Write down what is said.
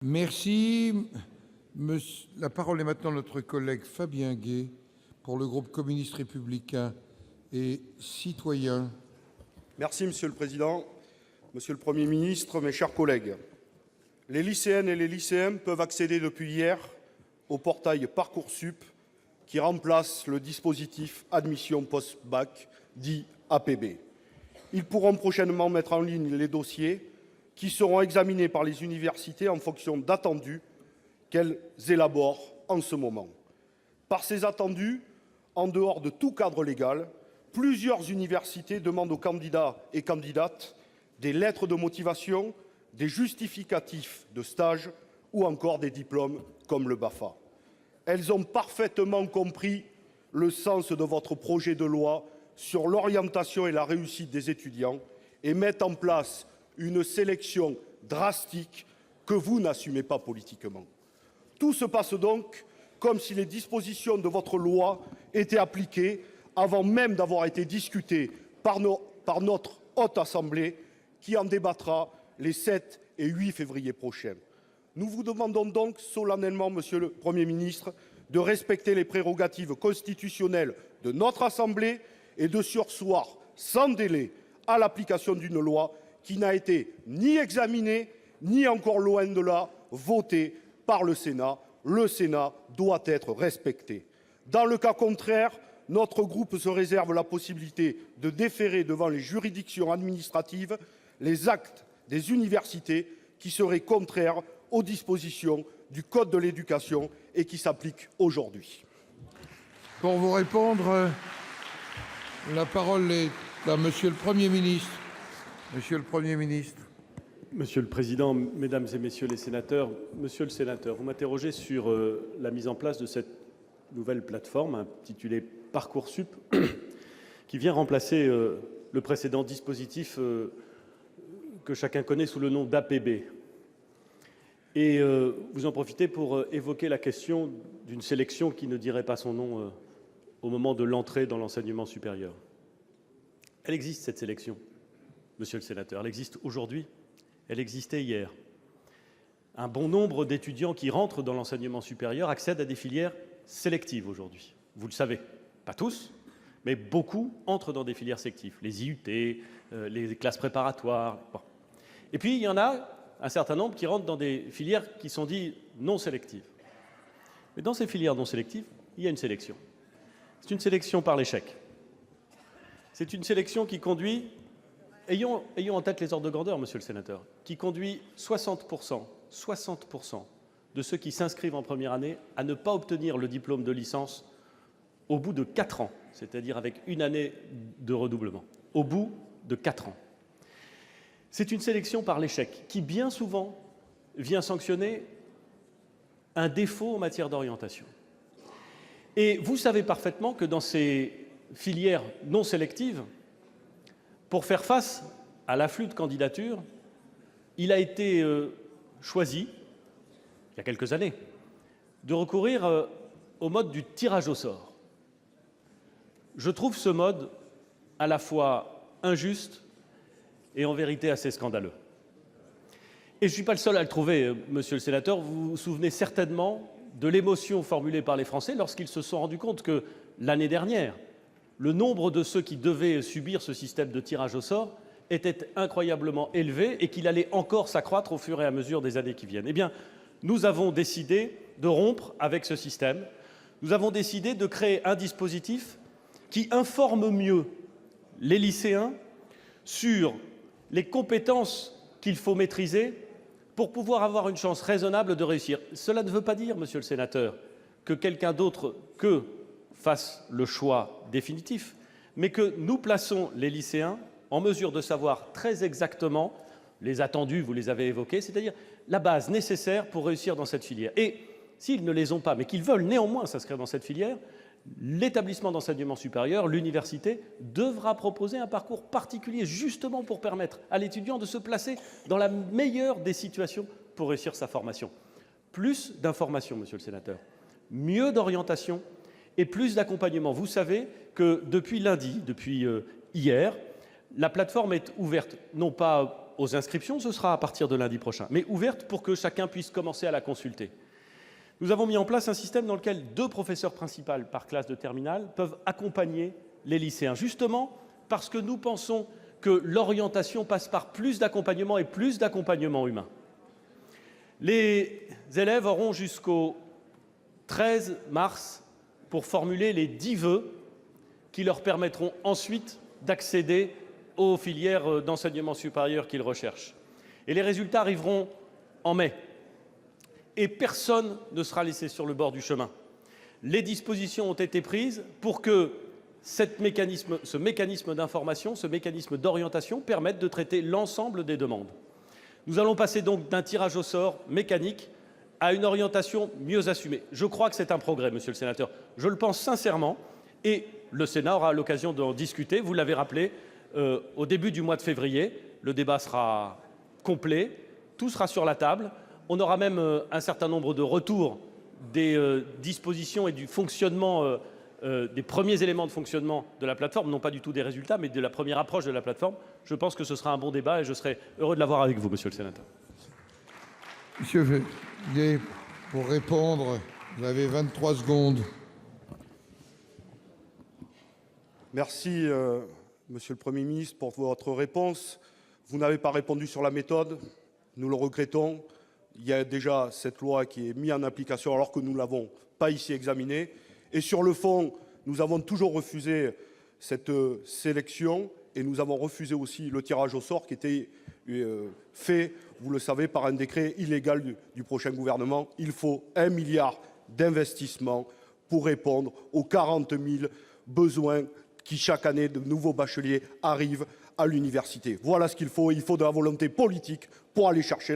Merci. La parole est maintenant notre collègue Fabien Gay pour le groupe communiste républicain et citoyen. Merci, Monsieur le Président. Monsieur le Premier ministre, mes chers collègues, les lycéennes et les lycéens peuvent accéder depuis hier au portail Parcoursup qui remplace le dispositif admission post-bac, dit APB. Ils pourront prochainement mettre en ligne les dossiers qui seront examinés par les universités en fonction d'attendus qu'elles élaborent en ce moment. Par ces attendus, en dehors de tout cadre légal, plusieurs universités demandent aux candidats et candidates des lettres de motivation, des justificatifs de stage ou encore des diplômes comme le BAFA. Elles ont parfaitement compris le sens de votre projet de loi sur l'orientation et la réussite des étudiants et mettent en place une sélection drastique que vous n'assumez pas politiquement. Tout se passe donc comme si les dispositions de votre loi étaient appliquées avant même d'avoir été discutées par notre Haute Assemblée qui en débattra les 7 et 8 février prochains. Nous vous demandons donc solennellement, Monsieur le Premier ministre, de respecter les prérogatives constitutionnelles de notre Assemblée et de surseoir sans délai à l'application d'une loi qui n'a été ni examinée, ni encore loin de là, votée par le Sénat. Le Sénat doit être respecté. Dans le cas contraire, notre groupe se réserve la possibilité de déférer devant les juridictions administratives les actes des universités qui seraient contraires aux dispositions du Code de l'éducation et qui s'appliquent aujourd'hui. Pour vous répondre, la parole est à Monsieur le Premier ministre. Monsieur le Premier ministre. Monsieur le Président, Mesdames et Messieurs les sénateurs, Monsieur le sénateur, vous m'interrogez sur la mise en place de cette nouvelle plateforme intitulée Parcoursup qui vient remplacer le précédent dispositif que chacun connaît sous le nom d'APB. Et vous en profitez pour évoquer la question d'une sélection qui ne dirait pas son nom au moment de l'entrée dans l'enseignement supérieur. Elle existe, cette sélection, Monsieur le sénateur. Elle existe aujourd'hui, elle existait hier. Un bon nombre d'étudiants qui rentrent dans l'enseignement supérieur accèdent à des filières sélectives aujourd'hui. Vous le savez, pas tous, mais beaucoup entrent dans des filières sélectives. Les IUT, les classes préparatoires. Bon. Et puis, il y en a un certain nombre qui rentrent dans des filières qui sont dites non sélectives. Mais dans ces filières non sélectives, il y a une sélection. C'est une sélection par l'échec. C'est une sélection qui conduit, ayons en tête les ordres de grandeur, Monsieur le sénateur, qui conduit 60% de ceux qui s'inscrivent en première année à ne pas obtenir le diplôme de licence au bout de 4 ans, c'est-à-dire avec une année de redoublement, au bout de 4 ans. C'est une sélection par l'échec qui, bien souvent, vient sanctionner un défaut en matière d'orientation. Et vous savez parfaitement que dans ces filières non sélectives, pour faire face à l'afflux de candidatures, il a été choisi, il y a quelques années, de recourir au mode du tirage au sort. Je trouve ce mode à la fois injuste et en vérité assez scandaleux. Et je ne suis pas le seul à le trouver, Monsieur le sénateur. Vous vous souvenez certainement de l'émotion formulée par les Français lorsqu'ils se sont rendus compte que l'année dernière, le nombre de ceux qui devaient subir ce système de tirage au sort était incroyablement élevé et qu'il allait encore s'accroître au fur et à mesure des années qui viennent. Eh bien, nous avons décidé de rompre avec ce système. Nous avons décidé de créer un dispositif qui informe mieux les lycéens sur les compétences qu'il faut maîtriser pour pouvoir avoir une chance raisonnable de réussir. Cela ne veut pas dire, Monsieur le sénateur, que quelqu'un d'autre qu'eux fasse le choix définitif, mais que nous plaçons les lycéens en mesure de savoir très exactement les attendus, vous les avez évoqués, c'est-à-dire la base nécessaire pour réussir dans cette filière. Et s'ils ne les ont pas, mais qu'ils veulent néanmoins s'inscrire dans cette filière, l'établissement d'enseignement supérieur, l'université, devra proposer un parcours particulier justement pour permettre à l'étudiant de se placer dans la meilleure des situations pour réussir sa formation. Plus d'informations, Monsieur le sénateur, mieux d'orientation et plus d'accompagnement. Vous savez que depuis lundi, depuis hier, la plateforme est ouverte, non pas aux inscriptions, ce sera à partir de lundi prochain, mais ouverte pour que chacun puisse commencer à la consulter. Nous avons mis en place un système dans lequel 2 professeurs principaux par classe de terminale peuvent accompagner les lycéens, justement parce que nous pensons que l'orientation passe par plus d'accompagnement et plus d'accompagnement humain. Les élèves auront jusqu'au 13 mars pour formuler les 10 vœux qui leur permettront ensuite d'accéder aux filières d'enseignement supérieur qu'ils recherchent. Et les résultats arriveront en mai. Et personne ne sera laissé sur le bord du chemin. Les dispositions ont été prises pour que ce mécanisme d'information, ce mécanisme d'orientation permette de traiter l'ensemble des demandes. Nous allons passer donc d'un tirage au sort mécanique à une orientation mieux assumée. Je crois que c'est un progrès, monsieur le sénateur. Je le pense sincèrement et le Sénat aura l'occasion d'en discuter. Vous l'avez rappelé, au début du mois de février, le débat sera complet, tout sera sur la table. On aura même un certain nombre de retours des dispositions et du fonctionnement, des premiers éléments de fonctionnement de la plateforme, non pas du tout des résultats, mais de la première approche de la plateforme. Je pense que ce sera un bon débat et je serai heureux de l'avoir avec vous, monsieur le sénateur. Monsieur Gay, pour répondre, vous avez 23 secondes. Merci, Monsieur le Premier ministre, pour votre réponse. Vous n'avez pas répondu sur la méthode. Nous le regrettons. Il y a déjà cette loi qui est mise en application alors que nous ne l'avons pas ici examinée. Et sur le fond, nous avons toujours refusé cette sélection et nous avons refusé aussi le tirage au sort qui était fait, vous le savez, par un décret illégal du prochain gouvernement. Il faut 1 milliard d'investissements pour répondre aux 40 000 besoins qui, chaque année, de nouveaux bacheliers arrivent à l'université. Voilà ce qu'il faut. Il faut de la volonté politique pour aller chercher